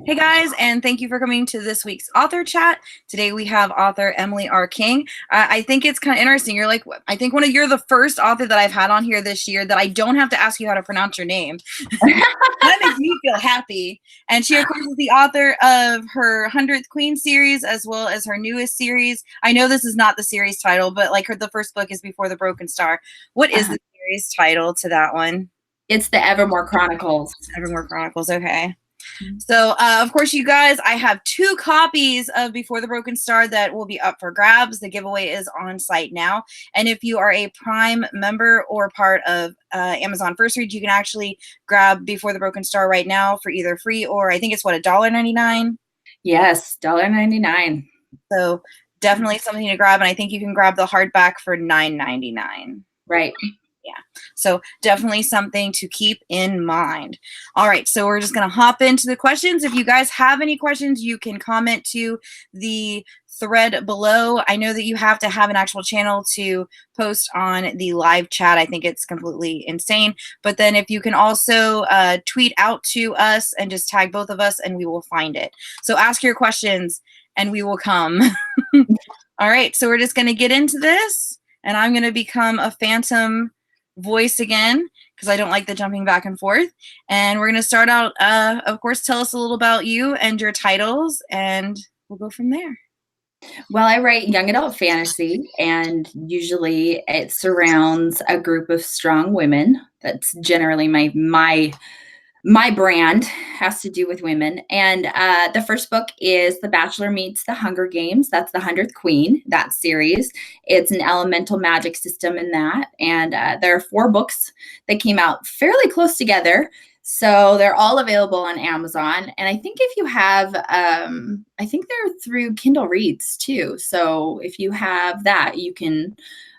Hey guys, and thank you for coming to this week's author chat. Today we have author Emily R. King. I think it's kind of interesting. You're the first author that I've had on here this year that I don't have to ask you how to pronounce your name. That makes me feel happy. And she, of course, is the author of her Hundredth Queen series as well as her newest series. I know this is not the series title, but the first book is Before the Broken Star. What is the series title to that one? It's the Evermore Chronicles. Evermore Chronicles, okay. So, of course, you guys, I have 2 copies of Before the Broken Star that will be up for grabs. The giveaway is on site now. And if you are a Prime member or part of Amazon First Read, you can actually grab Before the Broken Star right now for either free or I think it's $1.99? Yes, $1.99. So definitely something to grab. And I think you can grab the hardback for $9.99. Right. Yeah, so definitely something to keep in mind. All right, so we're just going to hop into the questions. If you guys have any questions, you can comment to the thread below. I know that you have to have an actual channel to post on the live chat. I think it's completely insane. But then if you can also tweet out to us and just tag both of us and we will find it. So ask your questions and we will come. All right, so we're just going to get into this and I'm going to become a phantom voice again because I don't like the jumping back and forth, and we're going to start out of course, tell us a little about you and your titles and we'll go from there. Well, I write young adult fantasy, and usually it surrounds a group of strong women. That's generally my brand, has to do with women. And the first book is The Bachelor meets the Hunger Games. That's the 100th Queen, that series. It's an elemental magic system in that. And there are 4 books that came out fairly close together. So they're all available on Amazon. And I think if you have, I think they're through Kindle Reads too. So if you have that, you can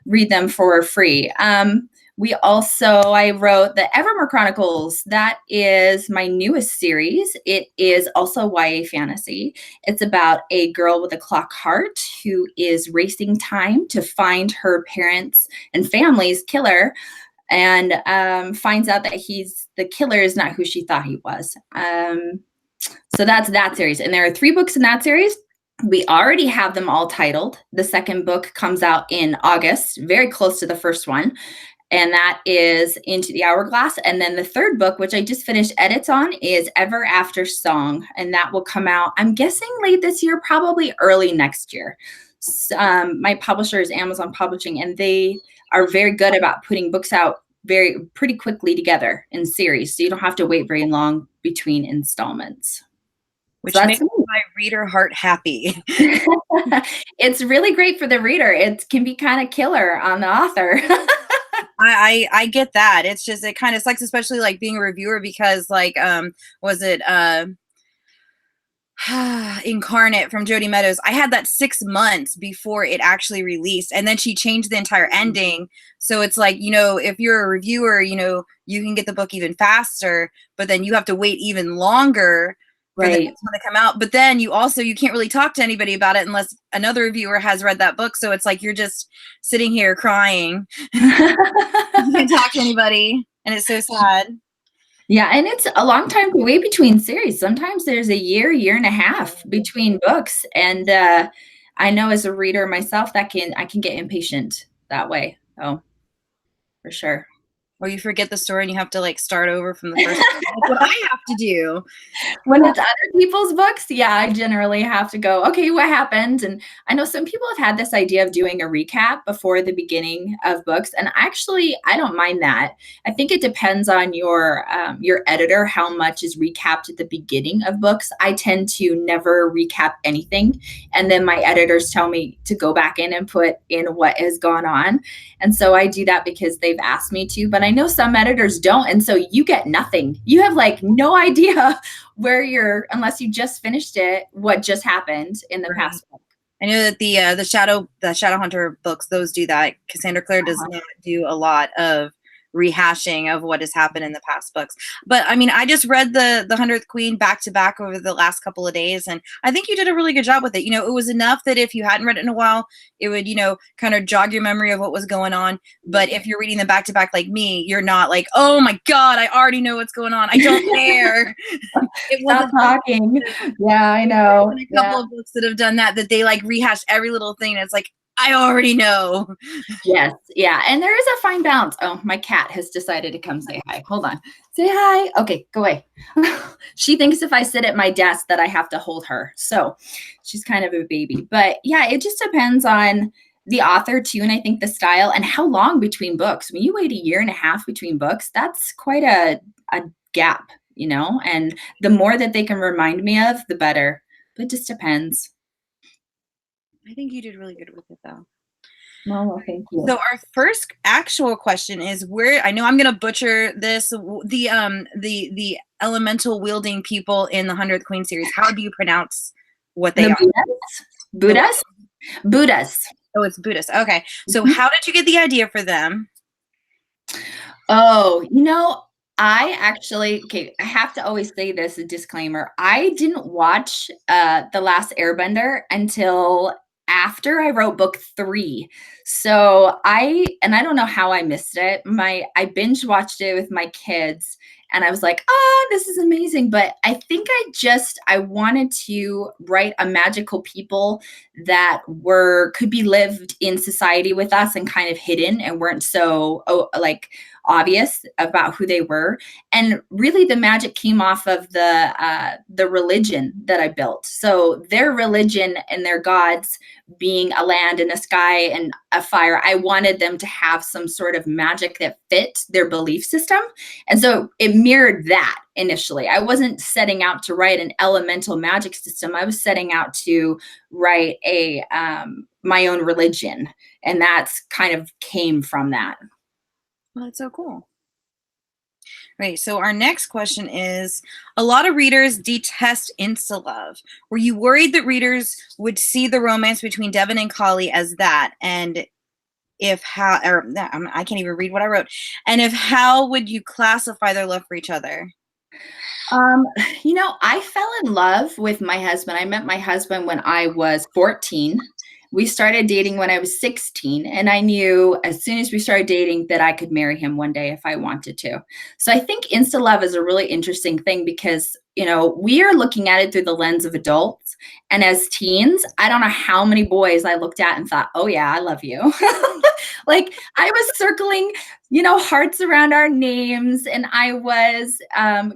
read them for free. I wrote the Evermore Chronicles. That is my newest series. It is also YA fantasy. It's about a girl with a clock heart who is racing time to find her parents' and family's killer, and finds out that the killer is not who she thought he was. So that's that series. And there are 3 books in that series. We already have them all titled. The second book comes out in August, very close to the first one. And that is Into the Hourglass. And then the third book, which I just finished edits on, is Ever After Song. And that will come out, I'm guessing, late this year, probably early next year. My publisher is Amazon Publishing, and they are very good about putting books out pretty quickly together in series. So you don't have to wait very long between installments. Which makes my reader heart happy. It's really great for the reader. It can be kind of killer on the author. I get that. It's just, it kind of sucks, especially being a reviewer, because was it Incarnate from Jody Meadows? I had that 6 months before it actually released, and then she changed the entire ending. So it's if you're a reviewer, you can get the book even faster, but then you have to wait even longer for the next one to come out. But then you can't really talk to anybody about it unless another reviewer has read that book. So it's you're just sitting here crying. You can't talk to anybody, and it's so sad. Yeah, and it's a long time to wait between series. Sometimes there's a year and a half between books, and I know as a reader myself that I can get impatient that way. Oh, for sure. Or you forget the story and you have to start over from the first one. That's what I have to do. When it's other people's books, yeah, I generally have to go, okay, what happened? And I know some people have had this idea of doing a recap before the beginning of books. And actually, I don't mind that. I think it depends on your editor, how much is recapped at the beginning of books. I tend to never recap anything. And then my editors tell me to go back in and put in what has gone on. And so I do that because they've asked me to, but I know some editors don't. And so you get nothing. You have no idea where unless you just finished it, what just happened in the past book. I know that the Shadowhunter books, those do that. Cassandra Clare does not do a lot of rehashing of what has happened in the past books. But I mean, I just read the 100th Queen back to back over the last couple of days, and I think you did a really good job with it. It was enough that if you hadn't read it in a while, it would, kind of jog your memory of what was going on. But if you're reading them back to back like me, you're not like, oh my God, I already know what's going on. I don't care. It Stop talking. Yeah, I know. A couple of books that have done that they like rehash every little thing. And it's like, I already know. Yes. Yeah. And there is a fine balance. Oh, my cat has decided to come say hi. Hold on. Say hi. Okay, go away. She thinks if I sit at my desk that I have to hold her. So she's kind of a baby. But yeah, it just depends on the author too. And I think the style and how long between books. When you wait 1.5 years between books, that's quite a gap, and the more that they can remind me of, the better. But it just depends. I think you did really good with it, though. No, thank you. So our first actual question is where I know I'm going to butcher this. The elemental wielding people in the 100th Queen series. How do you pronounce what they are? Buddhas. Oh, it's Buddhist. Okay. So how did you get the idea for them? Oh, I have to always say this, a disclaimer. I didn't watch The Last Airbender until after I wrote book 3. So I don't know how I missed it. I binge watched it with my kids and I was like, this is amazing. But I think I wanted to write a magical people that could be lived in society with us and kind of hidden and weren't so obvious about who they were. And really the magic came off of the religion that I built. So their religion and their gods being a land and a sky and a fire, I wanted them to have some sort of magic that fit their belief system. And so it mirrored that initially. I wasn't setting out to write an elemental magic system. I was setting out to write my own religion. And that's kind of came from that. Well, that's so cool. Right. So our next question is, a lot of readers detest insta-love. Were you worried that readers would see the romance between Devon and Khaalis as that? And I can't even read what I wrote. And how would you classify their love for each other? I fell in love with my husband. I met my husband when I was 14. We started dating when I was 16, and I knew as soon as we started dating that I could marry him one day if I wanted to. So I think insta love is a really interesting thing because, we are looking at it through the lens of adults. And as teens, I don't know how many boys I looked at and thought, oh yeah, I love you. Like I was circling, hearts around our names, and I was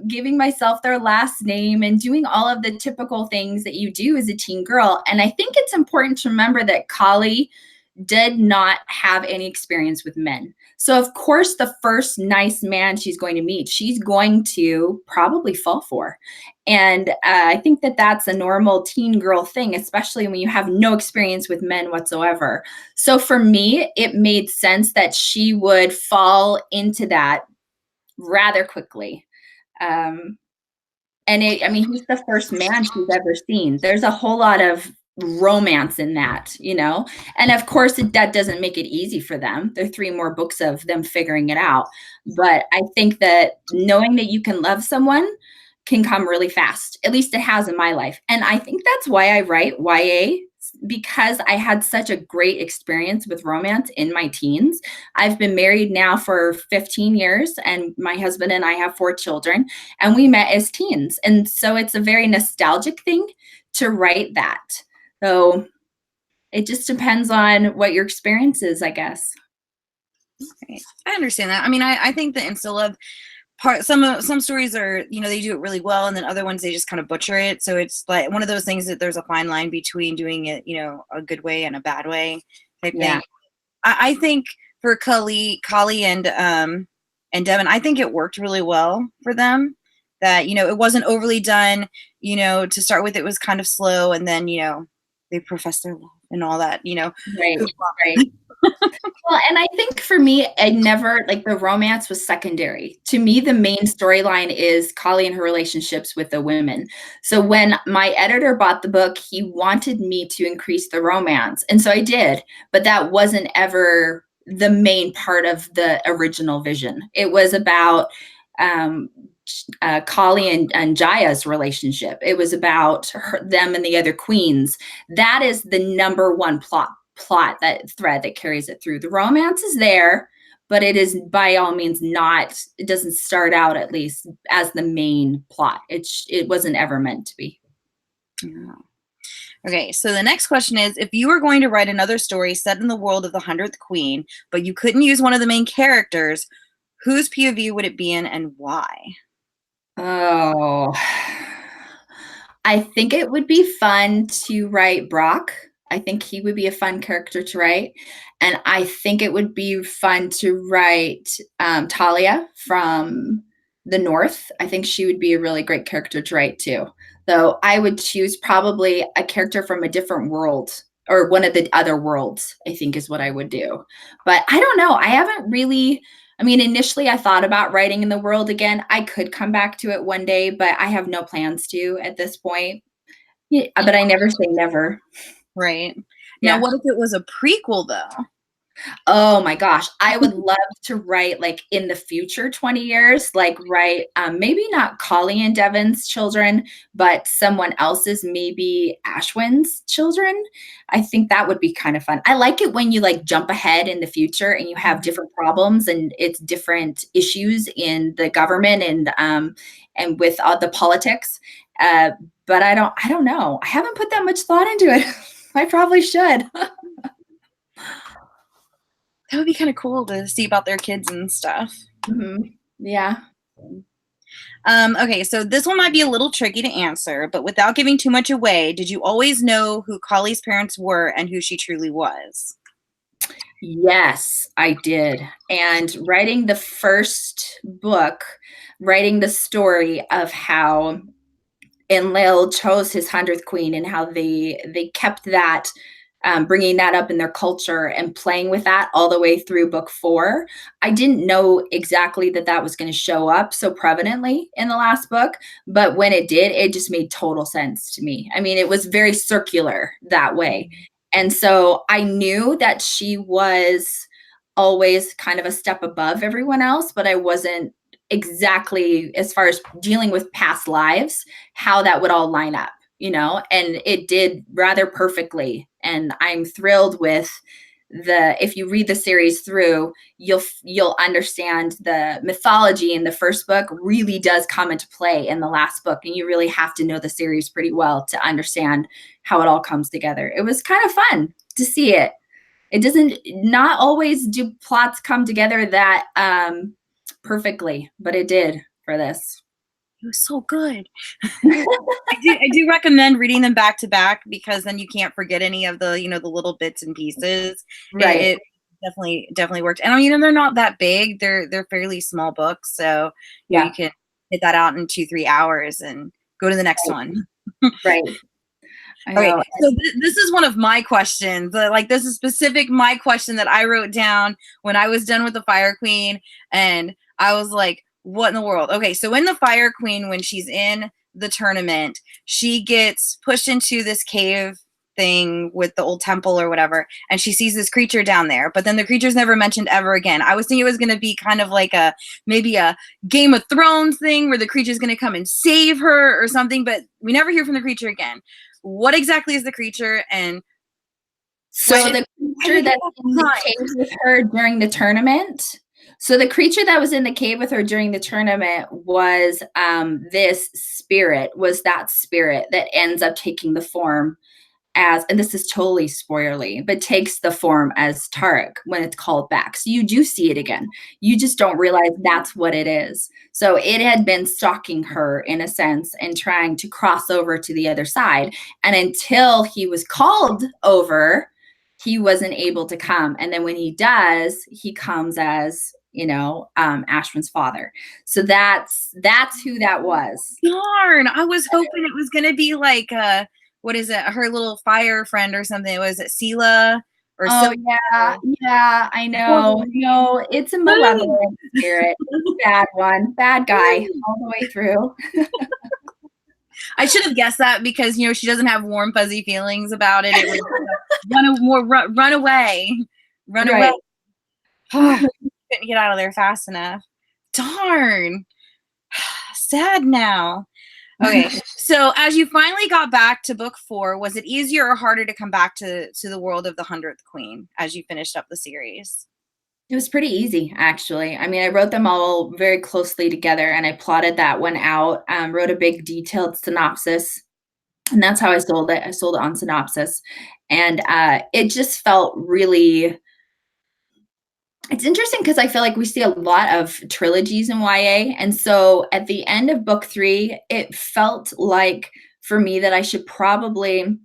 giving myself their last name and doing all of the typical things that you do as a teen girl. And I think it's important to remember that Khaalis did not have any experience with men. So of course, the first nice man she's going to meet, she's going to probably fall for. And I think that that's a normal teen girl thing, especially when you have no experience with men whatsoever. So for me, it made sense that she would fall into that rather quickly. He's the first man she's ever seen. There's a whole lot of romance in that, and of course that doesn't make it easy for them. There are 3 more books of them figuring it out. But I think that knowing that you can love someone can come really fast. At least it has in my life. And I think that's why I write YA, because I had such a great experience with romance in my teens. I've been married now for 15 years, and my husband and I have 4 children, and we met as teens. And so it's a very nostalgic thing to write that. So it just depends on what your experience is, I guess. Okay. I understand that. I think the insta love part, some stories are, they do it really well, and then other ones they just kind of butcher it. So it's like one of those things that there's a fine line between doing it, a good way and a bad way type thing. I think for Khaalis and Devon, I think it worked really well for them. That it wasn't overly done. To start with, it was kind of slow, and then they profess their love and all that. Right. Well, and I think for me, I never, the romance was secondary. To me, the main storyline is Khaalis and her relationships with the women. So when my editor bought the book, he wanted me to increase the romance. And so I did, but that wasn't ever the main part of the original vision. It was about Kali and Jaya's relationship. It was about them and the other queens. That is the number one plot, that thread that carries it through. The romance is there, but it is by all means not, it doesn't start out, at least, as the main plot. It wasn't ever meant to be. Yeah. Okay, so the next question is, if you were going to write another story set in the world of the 100th Queen, but you couldn't use one of the main characters, whose POV would it be in and why? Oh, I think it would be fun to write Brock. I think he would be a fun character to write. And I think it would be fun to write Talia from the North. I think she would be a really great character to write too. Though I would choose probably a character from a different world, or one of the other worlds, I think is what I would do. But I don't know. I haven't really, I mean, initially I thought about writing in the world again. I could come back to it one day, but I have no plans to at this point. Yeah, but I never say never. Right. Yeah. Now, what if it was a prequel, though? Oh my gosh. I would love to write, like, in the future 20 years, like write maybe not Collie and Devon's children, but someone else's, maybe Ashwin's children. I think that would be kind of fun. I like it when you like jump ahead in the future and you have different problems and it's different issues in the government and with all the politics. But I don't know. I haven't put that much thought into it. I probably should. That would be kind of cool to see about their kids and stuff. Mm-hmm. Yeah. Okay, so this one might be a little tricky to answer, but without giving too much away, did you always know who Collie's parents were and who she truly was? Yes, I did. And writing the first book, writing the story of how Enlil chose his 100th queen and how they kept that, bringing that up in their culture and playing with that all the way through book 4. I didn't know exactly that was going to show up so prevalently in the last book, but when it did, it just made total sense to me. I mean, it was very circular that way. And so I knew that she was always kind of a step above everyone else, but I wasn't exactly, as far as dealing with past lives, how that would all line up, and it did rather perfectly. And I'm thrilled with if you read the series through, you'll understand the mythology in the first book really does come into play in the last book. And you really have to know the series pretty well to understand how it all comes together. It was kind of fun to see it. Not always do plots come together that perfectly, but it did for this. It was so good. I do recommend reading them back to back, because then you can't forget any of the, the little bits and pieces. Right. It definitely worked. And I mean, they're not that big. They're fairly small books. So yeah, you can hit that out in 2-3 hours and go to the next one. Right. Okay, so this is one of my questions. This is specific my question that I wrote down when I was done with the Fire Queen, and I was like, what in the world? Okay, so in the Fire Queen, when she's in the tournament, she gets pushed into this cave thing with the old temple or whatever, and she sees this creature down there, but then the creature's never mentioned ever again. I was thinking it was going to be kind of like maybe a Game of Thrones thing where the creature's going to come and save her or something, but we never hear from the creature again. What exactly is the creature? And so the creature that's in the cave with her during the tournament. So the creature that was in the cave with her during the tournament was that spirit that ends up taking the form as, and this is totally spoilerly, but takes the form as Tarek when it's called back. So you do see it again. You just don't realize that's what it is. So it had been stalking her in a sense and trying to cross over to the other side. And until he was called over, he wasn't able to come. And then when he does, he comes as, Ashwin's father. So that's who that was. Darn, I was hoping it was going to be like what is it? Her little fire friend or something. Was it Sela or yeah, I know. No, it's a malevolent spirit. Bad one. Bad guy all the way through. I should have guessed that because, she doesn't have warm, fuzzy feelings about it. It was run away. Run away. Oh, couldn't get out of there fast enough. Darn. Sad now. Okay. So as you finally got back to book 4, was it easier or harder to come back to the world of the 100th Queen as you finished up the series? It was pretty easy, actually. I mean, I wrote them all very closely together and I plotted that one out, wrote a big detailed synopsis, and that's how I sold it. I sold it on Synopsis. And it just felt really, it's interesting because I feel like we see a lot of trilogies in YA. And so at the end of book 3, it felt like for me that I should probably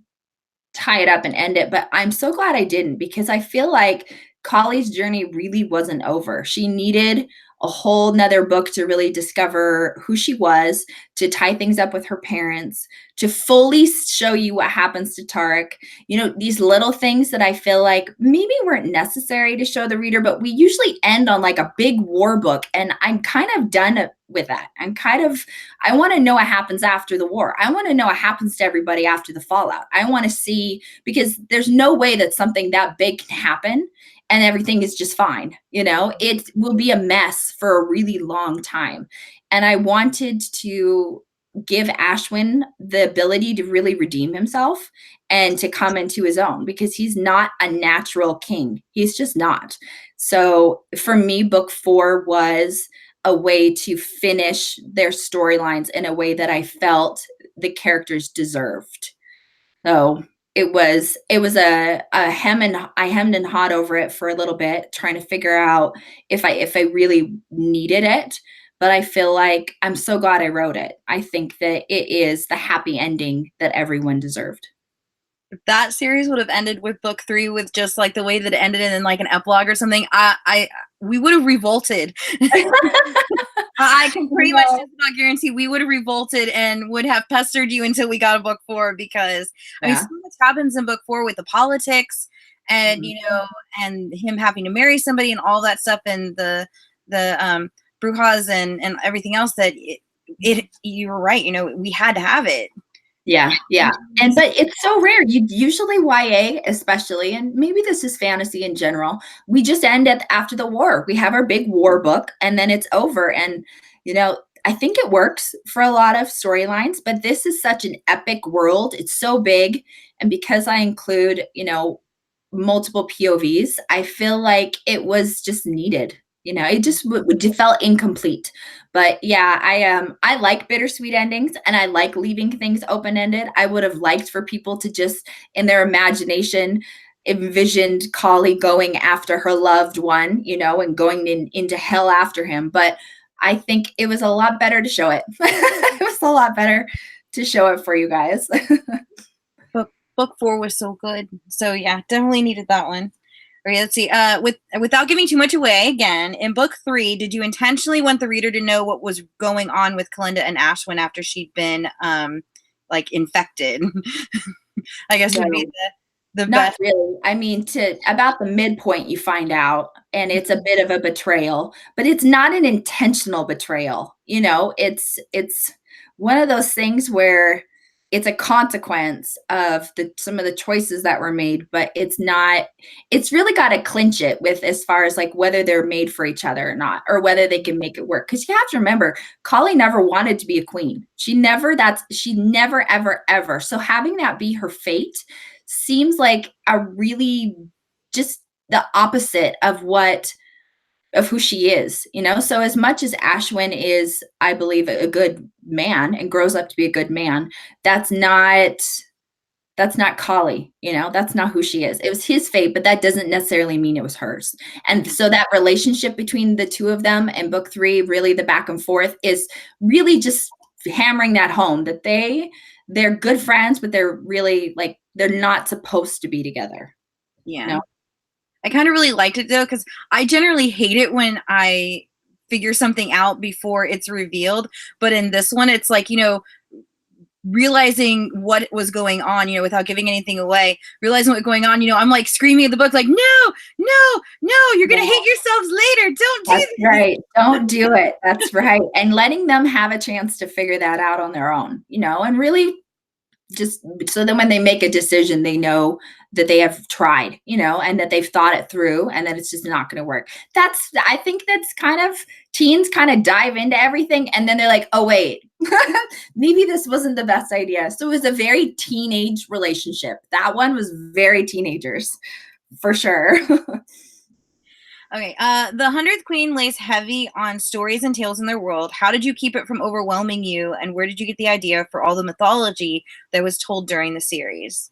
tie it up and end it, but I'm so glad I didn't because I feel like Khaalis' journey really wasn't over. She needed a whole nother book to really discover who she was, to tie things up with her parents, to fully show you what happens to Tarek. You know, these little things that I feel like maybe weren't necessary to show the reader, but we usually end on like a big war book. And I'm kind of done with that. I want to know what happens after the war. I want to know what happens to everybody after the fallout. I want to see, because there's no way that something that big can happen and everything is just fine. You know, it will be a mess for a really long time. And I wanted to give Ashwin the ability to really redeem himself and to come into his own, because he's not a natural king. He's just not. So for me, book 4 was a way to finish their storylines in a way that I felt the characters deserved. So it was a hem, and I hemmed and hawed over it for a little bit, trying to figure out if I really needed it. But I feel like I'm so glad I wrote it. I think that it is the happy ending that everyone deserved. If that series would have ended with book 3 with just like the way that it ended in like an epilogue or something, we would have revolted. I can pretty much just about guarantee we would have revolted and would have pestered you until we got a book 4, because I mean, so much happens in book 4 with the politics and you know, and him having to marry somebody and all that stuff, and the brujas and everything else, that it you were right, you know, we had to have it. Yeah. And but it's so rare. You usually YA, especially, and maybe this is fantasy in general, we just end it after the war. We have our big war book and then it's over. And you know, I think it works for a lot of storylines, but this is such an epic world. It's so big. And because I include, you know, multiple POVs, I feel like it was just needed. You know, it just felt incomplete. But yeah, I like bittersweet endings and I like leaving things open-ended. I would have liked for people to just, in their imagination, envisioned Khali going after her loved one, you know, and going into hell after him. But I think it was a lot better to show it. It was a lot better to show it for you guys. Book 4 was so good. So yeah, definitely needed that one. All right, let's see. Without giving too much away, again, in book 3, did you intentionally want the reader to know what was going on with Kalinda and Ashwin after she'd been like infected? I guess would be the Not best. really. I mean, to about the midpoint you find out, and it's a bit of a betrayal, but it's not an intentional betrayal. You know, it's one of those things where it's a consequence of some of the choices that were made, but it's not, it's really got to clinch it with as far as like whether they're made for each other or not, or whether they can make it work. Because you have to remember, Khali never wanted to be a queen. She never, ever, ever. So having that be her fate seems like a really just the opposite of who she is, you know? So as much as Ashwin is, I believe, a good man and grows up to be a good man, that's not Khali, you know? That's not who she is. It was his fate, but that doesn't necessarily mean it was hers. And so that relationship between the two of them in book 3, really the back and forth, is really just hammering that home, that they're good friends, but they're really like, they're not supposed to be together. Yeah. You know? I kind of really liked it though, because I generally hate it when I figure something out before it's revealed. But in this one, it's like, you know, realizing what was going on, you know, without giving anything away, realizing what's going on, you know, I'm like screaming at the book, like, no, you're going to hate yourselves later. Don't do That's right. Don't do it. That's right. And letting them have a chance to figure that out on their own, you know, and really just so then when they make a decision, they know that they have tried, and that they've thought it through and that it's just not going to work. I think that's kind of teens kind of dive into everything and then they're like, oh, wait, maybe this wasn't the best idea. So it was a very teenage relationship. That one was very teenagers for sure. Okay, the Hundredth Queen lays heavy on stories and tales in their world. How did you keep it from overwhelming you, and where did you get the idea for all the mythology that was told during the series?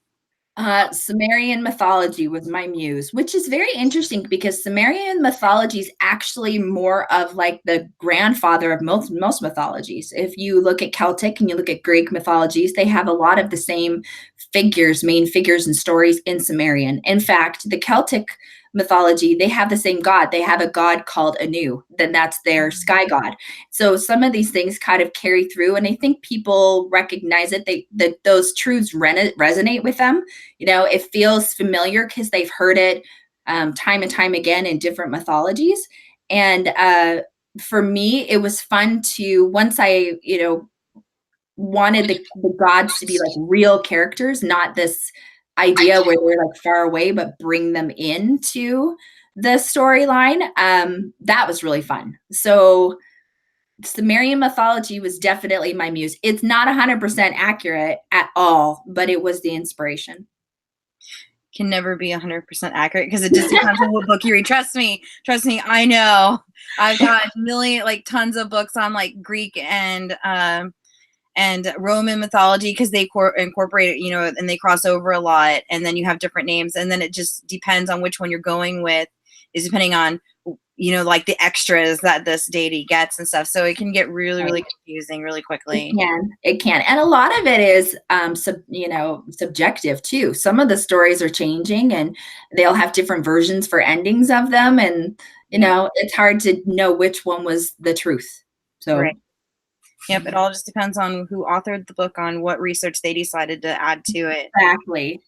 Sumerian mythology was my muse, which is very interesting because Sumerian mythology is actually more of like the grandfather of most mythologies. If you look at Celtic and you look at Greek mythologies, they have a lot of the same main figures and stories in Sumerian. In fact, the Celtic mythology, they have the same god. They have a god called Anu, then that's their sky god. So some of these things kind of carry through, and I think people recognize it. That those truths resonate with them. It feels familiar because they've heard it time and time again in different mythologies. And for me, it was fun to, once I, wanted the gods to be like real characters, not this idea where they're like far away, but bring them into the storyline. That was really fun. So Sumerian mythology was definitely my muse. It's not 100% accurate at all, but it was the inspiration. Can never be 100% accurate because it just depends on what book you read. Trust me, I know. I've got tons of books on like Greek and Roman mythology because they incorporate it, and they cross over a lot, and then you have different names, and then it just depends on which one you're going with, is depending on like the extras that this deity gets and stuff. So it can get really, really confusing really quickly. It can. And a lot of it is, subjective too. Some of the stories are changing and they'll have different versions for endings of them. And, it's hard to know which one was the truth. So. Right. Yep, it all just depends on who authored the book, on what research they decided to add to it.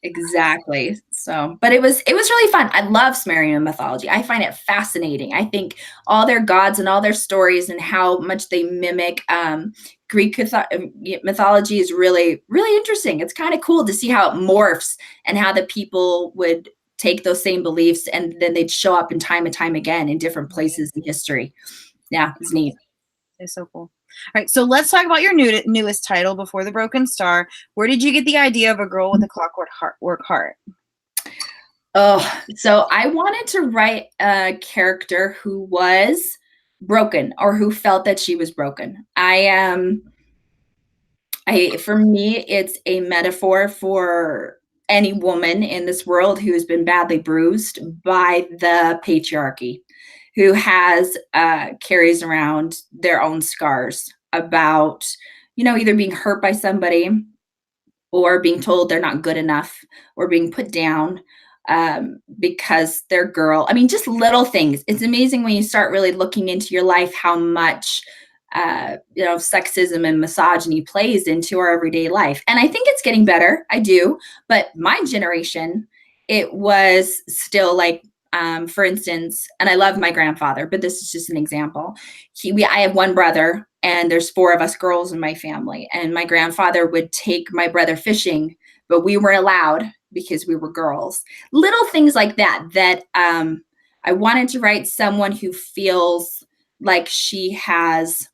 Exactly. So, but it was really fun. I love Sumerian mythology. I find it fascinating. I think all their gods and all their stories and how much they mimic Greek mythology is really, really interesting. It's kind of cool to see how it morphs and how the people would take those same beliefs and then they'd show up in time and time again in different places in history. Yeah, it's neat. It's so cool. All right, so let's talk about your newest title, Before the Broken Star. Where did you get the idea of a girl with a clockwork heart? Oh, so I wanted to write a character who was broken or who felt that she was broken. For me, it's a metaphor for any woman in this world who has been badly bruised by the patriarchy, who carries around their own scars about, either being hurt by somebody or being told they're not good enough or being put down because they're girl. I mean, just little things. It's amazing when you start really looking into your life, how much, sexism and misogyny plays into our everyday life. And I think it's getting better. I do. But my generation, it was still like, for instance, and I love my grandfather, but this is just an example. I have one brother and there's 4 of us girls in my family. And my grandfather would take my brother fishing, but we weren't allowed because we were girls. Little things like that I wanted to write someone who feels like she has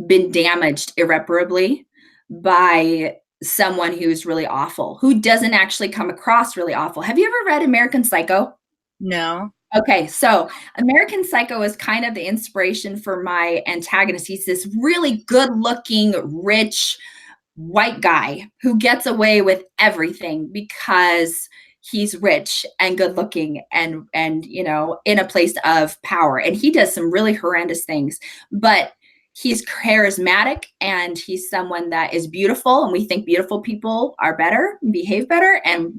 been damaged irreparably by someone who's really awful, who doesn't actually come across really awful. Have you ever read American Psycho? No. Okay, so American Psycho is kind of the inspiration for my antagonist. He's this really good-looking, rich, white guy who gets away with everything because he's rich and good looking and in a place of power, and he does some really horrendous things, but he's charismatic and he's someone that is beautiful, and we think beautiful people are better, behave better, and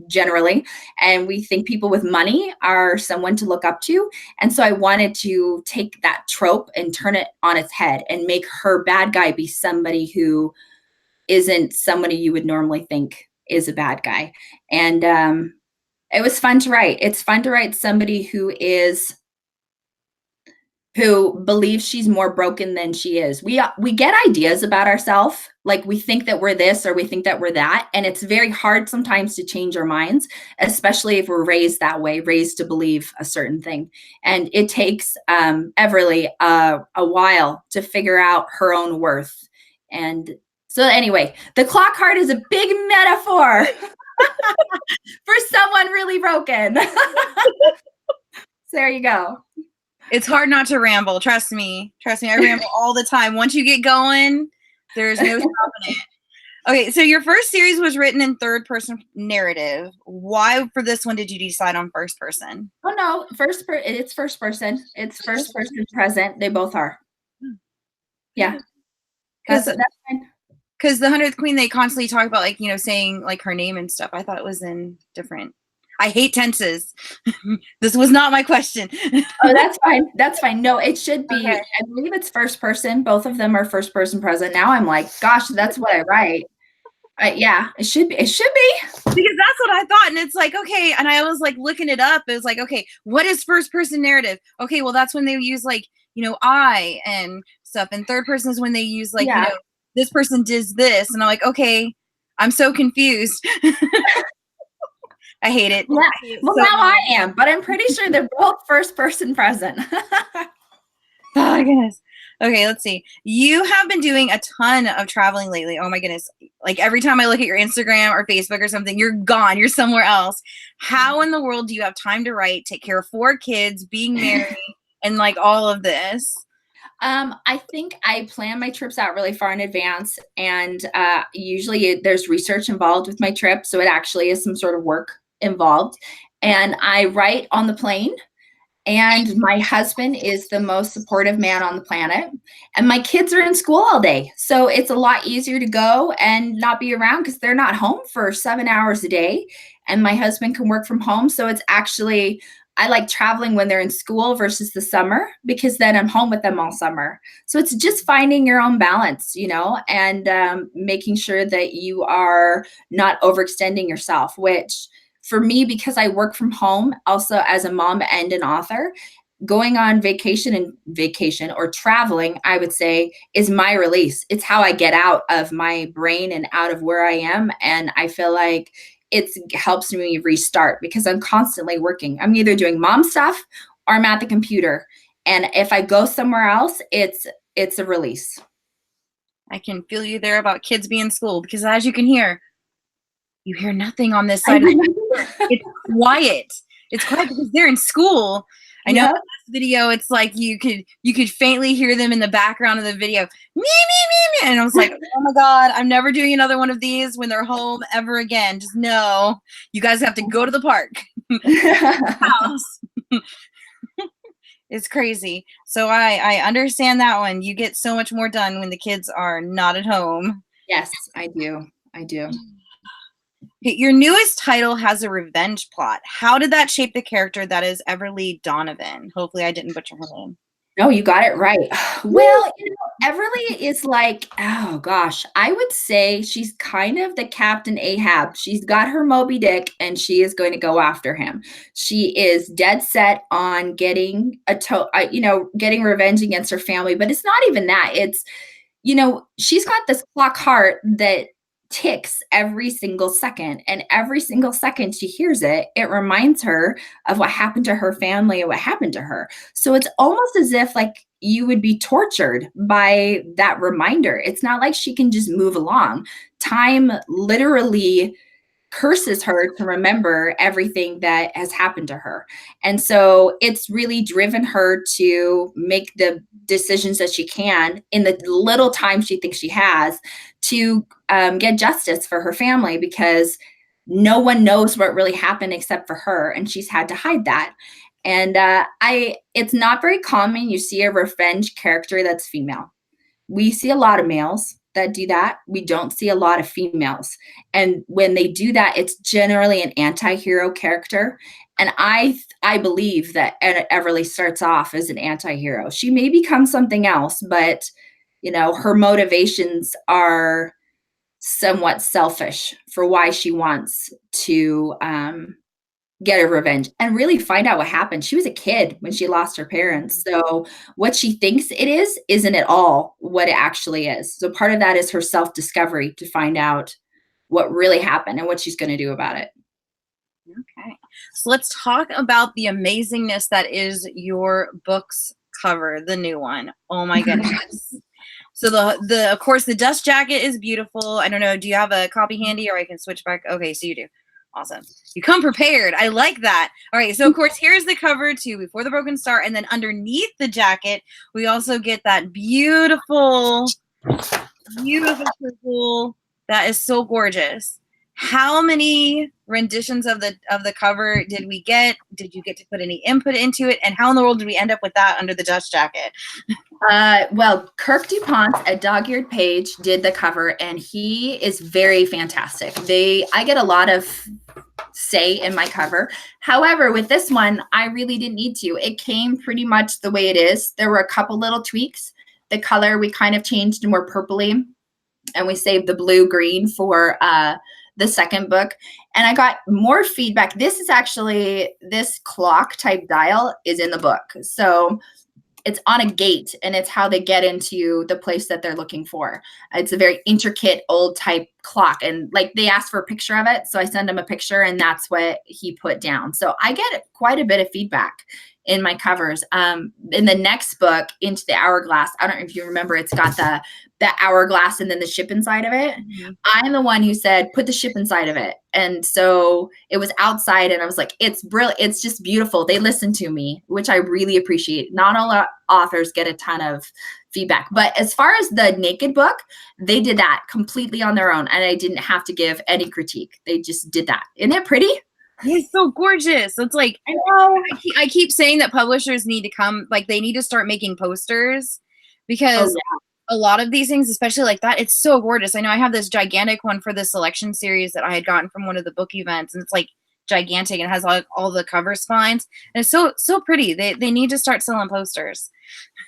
we think people with money are someone to look up to. And so I wanted to take that trope and turn it on its head and make her bad guy be somebody who isn't somebody you would normally think is a bad guy. And it was fun to write. It's fun to write somebody who is who believes she's more broken than she is. We get ideas about ourselves, like we think that we're this or we think that we're that, and it's very hard sometimes to change our minds, especially if we're raised that way, raised to believe a certain thing. And it takes Everly a while to figure out her own worth. And so anyway, the clock heart is a big metaphor for someone really broken. So there you go. It's hard not to ramble. Trust me. Trust me. I ramble all the time. Once you get going, there's no stopping it. Okay, so your first series was written in third person narrative. Why for this one did you decide on first person? Oh no, it's first person. It's first person present. They both are. Yeah. That's fine. Because the 100th Queen, they constantly talk about, like, you know, saying like her name and stuff. I thought it was in different. I hate tenses. This was not my question. Oh, that's fine. That's fine. No, it should be. Okay. I believe it's first person. Both of them are first person present. Now I'm like, gosh, that's what I write. Yeah, it should be. It should be. Because that's what I thought. And it's like, okay. And I was like looking it up. It was like, okay, what is first person narrative? Okay, well, that's when they use like, you know, I and stuff. And third person is when they use like, Yeah. you know, this person does this. And I'm like, okay, I'm so confused. I hate it. Yeah. I hate it Well, so now much. I am, but I'm pretty sure they're both first person present. Oh my goodness. Okay, let's see. You have been doing a ton of traveling lately. Oh my goodness. Like every time I look at your Instagram or Facebook or something, you're gone. You're somewhere else. How in the world do you have time to write, take care of 4 kids, being married, and like all of this? I think I plan my trips out really far in advance, and usually there's research involved with my trip, so it actually is some sort of work involved. And I write on the plane, and my husband is the most supportive man on the planet, and my kids are in school all day, so it's a lot easier to go and not be around because they're not home for 7 hours a day, and my husband can work from home. So it's actually, I like traveling when they're in school versus the summer, because then I'm home with them all summer. So it's just finding your own balance, you know, and making sure that you are not overextending yourself, which for me, because I work from home also as a mom and an author, going on vacation or traveling, I would say, is my release. It's how I get out of my brain and out of where I am. And I feel like it helps me restart because I'm constantly working. I'm either doing mom stuff or I'm at the computer. And if I go somewhere else, it's a release. I can feel you there about kids being in school because as you can hear, you hear nothing on this side of the It's quiet. It's quiet because they're in school. I know in this video it's like you could faintly hear them in the background of the video. Me, me, me, me. And I was like, oh my God, I'm never doing another one of these when they're home ever again. Just know you guys have to go to the park. House. It's crazy. So I understand that one. You get so much more done when the kids are not at home. Yes, I do. I do. Your newest title has a revenge plot. How did that shape the character that is Everley Donovan? Hopefully I didn't butcher her name. No, you got it right. Well, you know, Everly is like, oh gosh, I would say she's kind of the Captain Ahab. She's got her Moby Dick and she is going to go after him. She is dead set on getting getting revenge against her family, but it's not even that. It's, you know, she's got this clock heart that ticks every single second, and every single second she hears it, it reminds her of what happened to her family and what happened to her. So it's almost as if like you would be tortured by that reminder. It's not like she can just move along. Time literally curses her to remember everything that has happened to her. And so it's really driven her to make the decisions that she can in the little time she thinks she has to get justice for her family, because no one knows what really happened except for her, and she's had to hide that. And it's not very common you see a revenge character that's female. We see a lot of males that do that. We don't see a lot of females. And when they do that, it's generally an anti-hero character. And I believe that Everly starts off as an anti-hero. She may become something else, but you know, her motivations are somewhat selfish for why she wants to get her revenge and really find out what happened. She was a kid when she lost her parents. So what she thinks it is isn't at all what it actually is. So part of that is her self-discovery to find out what really happened and what she's going to do about it. Okay. So let's talk about the amazingness that is your book's cover, the new one. Oh my goodness. So the of course the dust jacket is beautiful. I don't know, do you have a copy handy, or I can switch back? Okay, so you do. Awesome. You come prepared. I like that. All right, so of course here's the cover to Before the Broken Star, and then underneath the jacket we also get that beautiful purple that is so gorgeous. How many renditions of the cover did we get? Did you get to put any input into it? And how in the world did we end up with that under the dust jacket? Well, Kirk DuPont at Dog-Eared Page did the cover, and he is very fantastic. I get a lot of say in my cover. However, with this one, I really didn't need to. It came pretty much the way it is. There were a couple little tweaks. The color we kind of changed to more purpley, and we saved the blue-green for the second book. And I got more feedback. This clock type dial is in the book. So it's on a gate, and it's how they get into the place that they're looking for. It's a very intricate old type clock, and like they asked for a picture of it, so I send him a picture, and that's what he put down. So I get quite a bit of feedback in my covers. In the next book, Into the Hourglass, I don't know if you remember, it's got the hourglass and then the ship inside of it. Mm-hmm. I'm the one who said, put the ship inside of it. And so it was outside, and I was like, it's brilliant. It's just beautiful. They listened to me, which I really appreciate. Not all authors get a ton of feedback, but as far as the naked book, they did that completely on their own, and I didn't have to give any critique. They just did that. Isn't it pretty? It's so gorgeous. It's like, I know. I keep saying that publishers need to come, like they need to start making posters, because a lot of these things, especially like that, it's so gorgeous. I know I have this gigantic one for the selection series that I had gotten from one of the book events, and it's like gigantic and has all the cover spines, and it's so pretty. They need to start selling posters.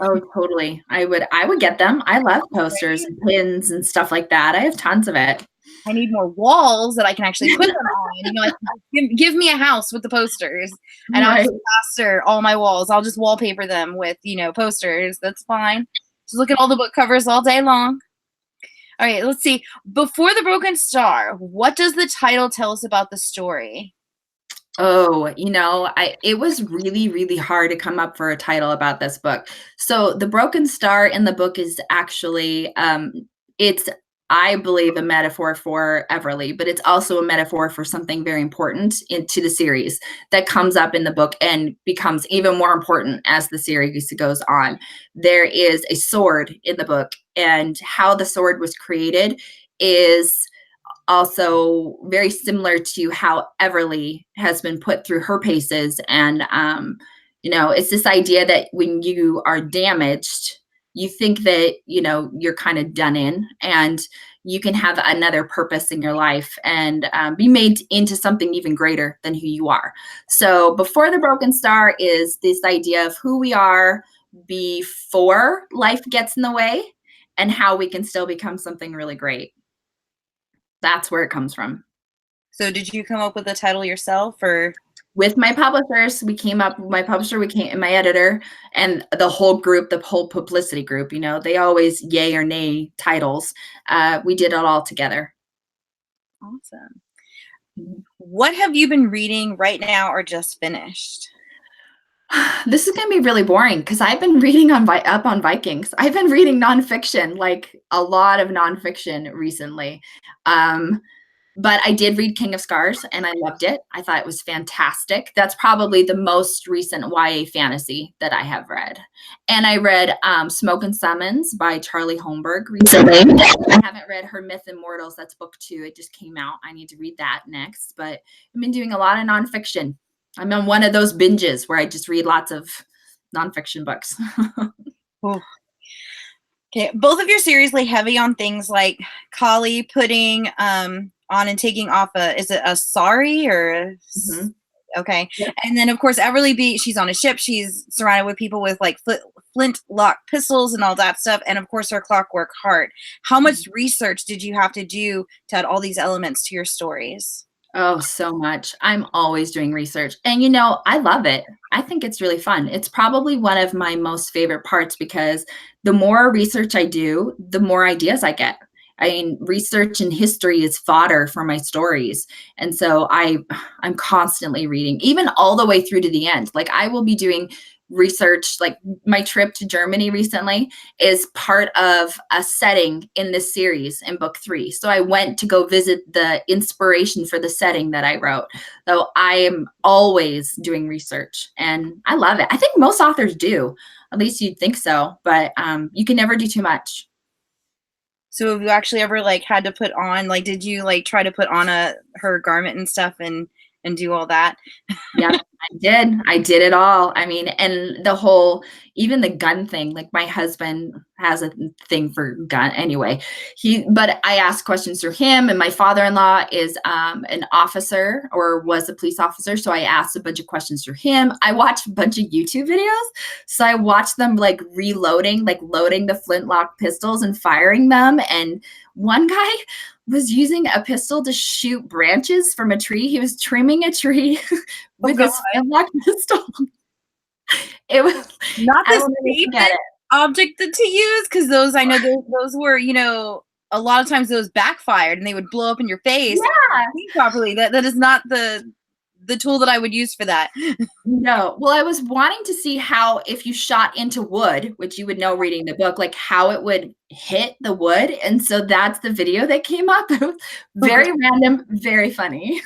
Oh, totally. I would get them. I love posters and pins and stuff like that. I have tons of it. I need more walls that I can actually put them on. You know, like, give me a house with the posters, and I'll just plaster all my walls. I'll just wallpaper them with, posters. That's fine. Just look at all the book covers all day long. All right, let's see. Before the Broken Star, what does the title tell us about the story? Oh, it was really, really hard to come up for a title about this book. So the Broken Star in the book is actually, it's, I believe, a metaphor for Everley, but it's also a metaphor for something very important into the series that comes up in the book and becomes even more important as the series goes on. There is a sword in the book, and how the sword was created is also very similar to how Everley has been put through her paces. And, it's this idea that when you are damaged, you think that, you're kind of done in, and you can have another purpose in your life and be made into something even greater than who you are. So Before the Broken Star is this idea of who we are before life gets in the way, and how we can still become something really great. That's where it comes from. So did you come up with the title yourself, or? With my publishers, my publisher, and my editor, and the whole group, the whole publicity group, they always yay or nay titles. We did it all together. Awesome. What have you been reading right now or just finished? This is going to be really boring because I've been reading up on Vikings. I've been reading nonfiction, like a lot of nonfiction recently. But I did read King of Scars, and I loved it. I thought it was fantastic. That's probably the most recent YA fantasy that I have read. And I read Smoke and Summons by Charlie Holmberg recently. I haven't read Her Myth and Mortals. That's book 2. It just came out. I need to read that next. But I've been doing a lot of nonfiction. I'm on one of those binges where I just read lots of nonfiction books. Okay, both of your series lay heavy on things like Khaalis putting on and taking off is it a sari or? Mm-hmm. Okay. Yep. And then of course Everley she's on a ship. She's surrounded with people with like flintlock pistols and all that stuff. And of course her clockwork heart. How much research did you have to do to add all these elements to your stories? Oh, so much. I'm always doing research. And you know, I love it. I think it's really fun. It's probably one of my most favorite parts because the more research I do, the more ideas I get. I mean, research and history is fodder for my stories. And so I'm constantly reading, even all the way through to the end. Like I will be doing research, like my trip to Germany recently is part of a setting in this series in book 3. So I went to go visit the inspiration for the setting that I wrote. So I am always doing research and I love it. I think most authors do. At least you'd think so, but you can never do too much. So have you actually ever like had to put on, like, did you like try to put on her garment and stuff and do all that? Yep, I did. I did it all. I mean, and the whole, even the gun thing, like my husband has a thing for gun anyway. But I asked questions through him, and my father-in-law is an officer or was a police officer. So I asked a bunch of questions through him. I watched a bunch of YouTube videos. So I watched them like reloading, like loading the flintlock pistols and firing them. And one guy was using a pistol to shoot branches from a tree. He was trimming a tree with his flintlock pistol. It was Not I the will never forget safest it. object to use, because those, I know those were, a lot of times those backfired and they would blow up in your face. Yeah. Think properly. That is not the tool that I would use for that. No. Well, I was wanting to see how if you shot into wood, which you would know reading the book, like how it would hit the wood. And so that's the video that came up. Very random, very funny.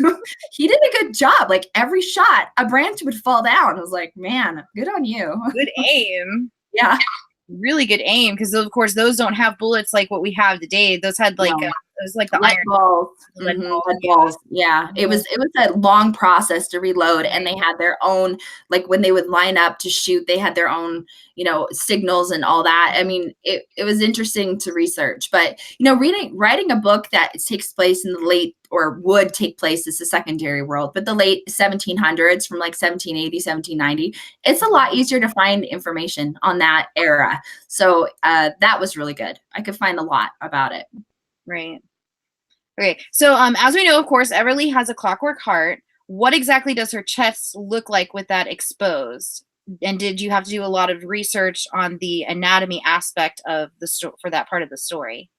He did a good job. Like every shot, a branch would fall down. I was like, man, good on you. Good aim. Yeah. Really good aim, because of course those don't have bullets like what we have today. Those had like No. it was like the Lead iron balls. lead balls. Lead balls. Yeah. It was a long process to reload, and they had their own, like when they would line up to shoot, they had their own, signals and all that. I mean, it was interesting to research, but writing a book that takes place in the late, or would take place, is the secondary world, but the late 1700s, from like 1780, 1790, it's a lot easier to find information on that era. So that was really good. I could find a lot about it. Right. Okay. So as we know, of course, Everly has a clockwork heart. What exactly does her chest look like with that exposed? And did you have to do a lot of research on the anatomy aspect of the for that part of the story?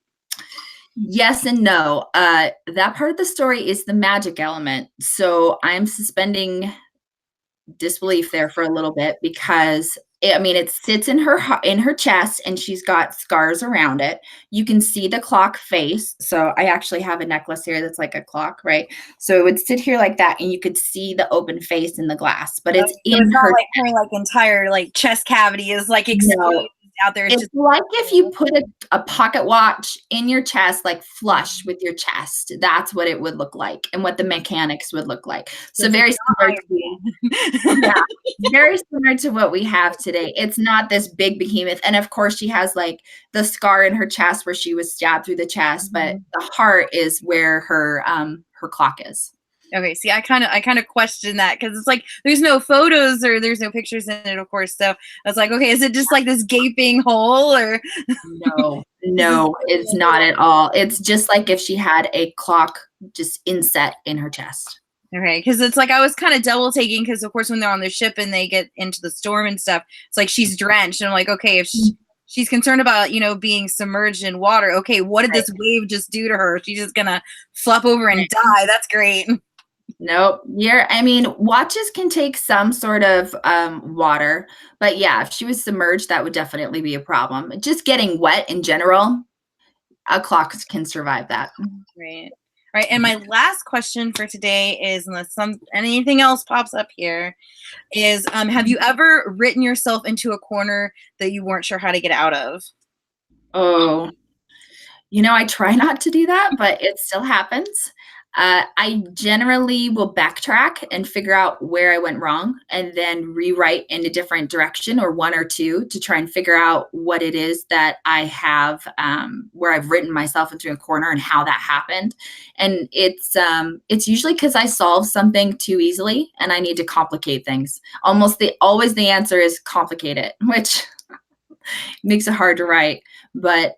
Yes and no. That part of the story is the magic element. So I'm suspending disbelief there for a little bit because it sits in her chest, and she's got scars around it. You can see the clock face. So I actually have a necklace here that's like a clock, right? So it would sit here like that, and you could see the open face in the glass, but it's So in it's not her. like her like entire like chest cavity is like exposed No, out there. It's it's just like if you put a pocket watch in your chest, like flush with your chest. That's what it would look like, and what the mechanics would look like. So very similar to, yeah, very similar to what we have today. It's not this big behemoth. And of course, she has like the scar in her chest where she was stabbed through the chest, but the heart is where her clock is. Okay, see, I kind of question that, because it's like there's no photos or there's no pictures in it, of course. So I was like, okay, is it just like this gaping hole, or No, it's not at all. It's just like if she had a clock just inset in her chest. okay, because it's like I was kind of double taking, because of course when they're on the ship and they get into the storm and stuff, it's like she's drenched, and I'm like, okay, if she's concerned about being submerged in water, okay, what did this wave just do to her? She's just gonna flop over and die. That's great. Nope. Watches can take some sort of water, but yeah, if she was submerged, that would definitely be a problem. Just getting wet in general, a clock can survive that. Right. All right. And my last question for today is, unless anything else pops up here, is have you ever written yourself into a corner that you weren't sure how to get out of? Oh, I try not to do that, but it still happens. I generally will backtrack and figure out where I went wrong, and then rewrite in a different direction, or one or two, to try and figure out what it is that I have, where I've written myself into a corner and how that happened. And it's usually because I solve something too easily and I need to complicate things. Always the answer is complicate it, which makes it hard to write. But,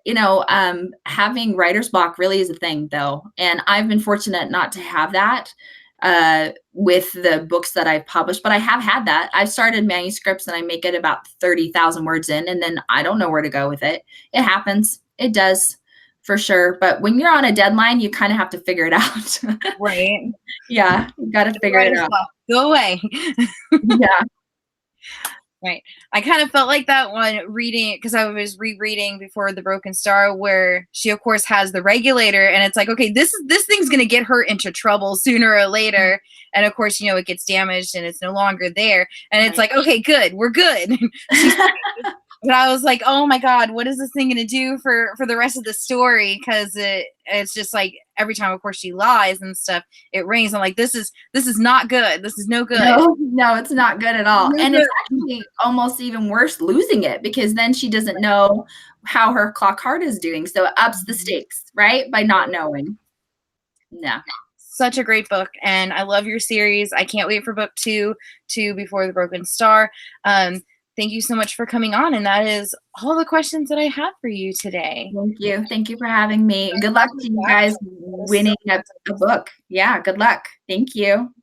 having writer's block really is a thing, though. And I've been fortunate not to have that with the books that I've published, but I have had that. I've started manuscripts and I make it about 30,000 words in, and then I don't know where to go with it. It happens. It does, for sure. But when you're on a deadline, you kind of have to figure it out. Right. Yeah, you got to figure it out. Go away. Yeah. Right. I kind of felt like that when reading it, because I was rereading Before the Broken Star, where she of course has the regulator, and it's like, okay, this thing's gonna get her into trouble sooner or later. And of course, it gets damaged and it's no longer there. And it's like, okay, good, we're good. But I was like, oh my God, what is this thing gonna do for the rest of the story? Because it's just like every time, of course, she lies and stuff, it rains. I'm like, this is not good. This is no good. No, it's not good at all. And it's actually almost even worse losing it, because then she doesn't know how her clock heart is doing. So it ups the stakes, right? By not knowing. Yeah. Such a great book, and I love your series. I can't wait for book 2 to Before the Broken Star. Thank you so much for coming on, and that is all the questions that I have for you today. Thank you. Thank you for having me. Good luck to you guys winning a book. Yeah, good luck. Thank you.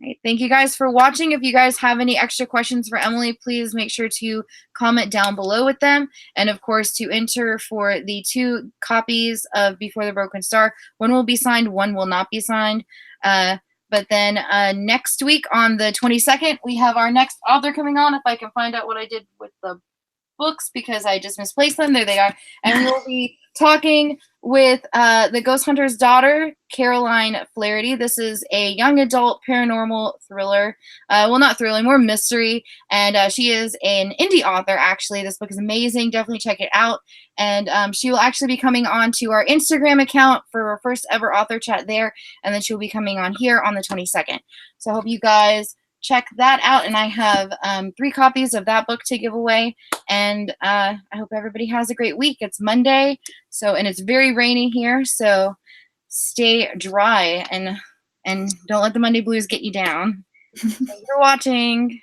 Right. Thank you guys for watching. If you guys have any extra questions for Emily, please make sure to comment down below with them. And of course, to enter for the 2 copies of Before the Broken Star, one will be signed, one will not be signed. But then next week on the 22nd, we have our next author coming on. If I can find out what I did with the books, because I just misplaced them. There they are. And we will be talking with the Ghost Hunter's daughter, Caroline Flaherty. This is a young adult paranormal thriller. Well, not thriller, more mystery. And she is an indie author, actually. This book is amazing. Definitely check it out. And she will actually be coming on to our Instagram account for our first ever author chat there. And then she'll be coming on here on the 22nd. So I hope you guys check that out. And I have 3 copies of that book to give away. And I hope everybody has a great week. It's Monday, and it's very rainy here. So stay dry and don't let the Monday blues get you down. Thanks for watching.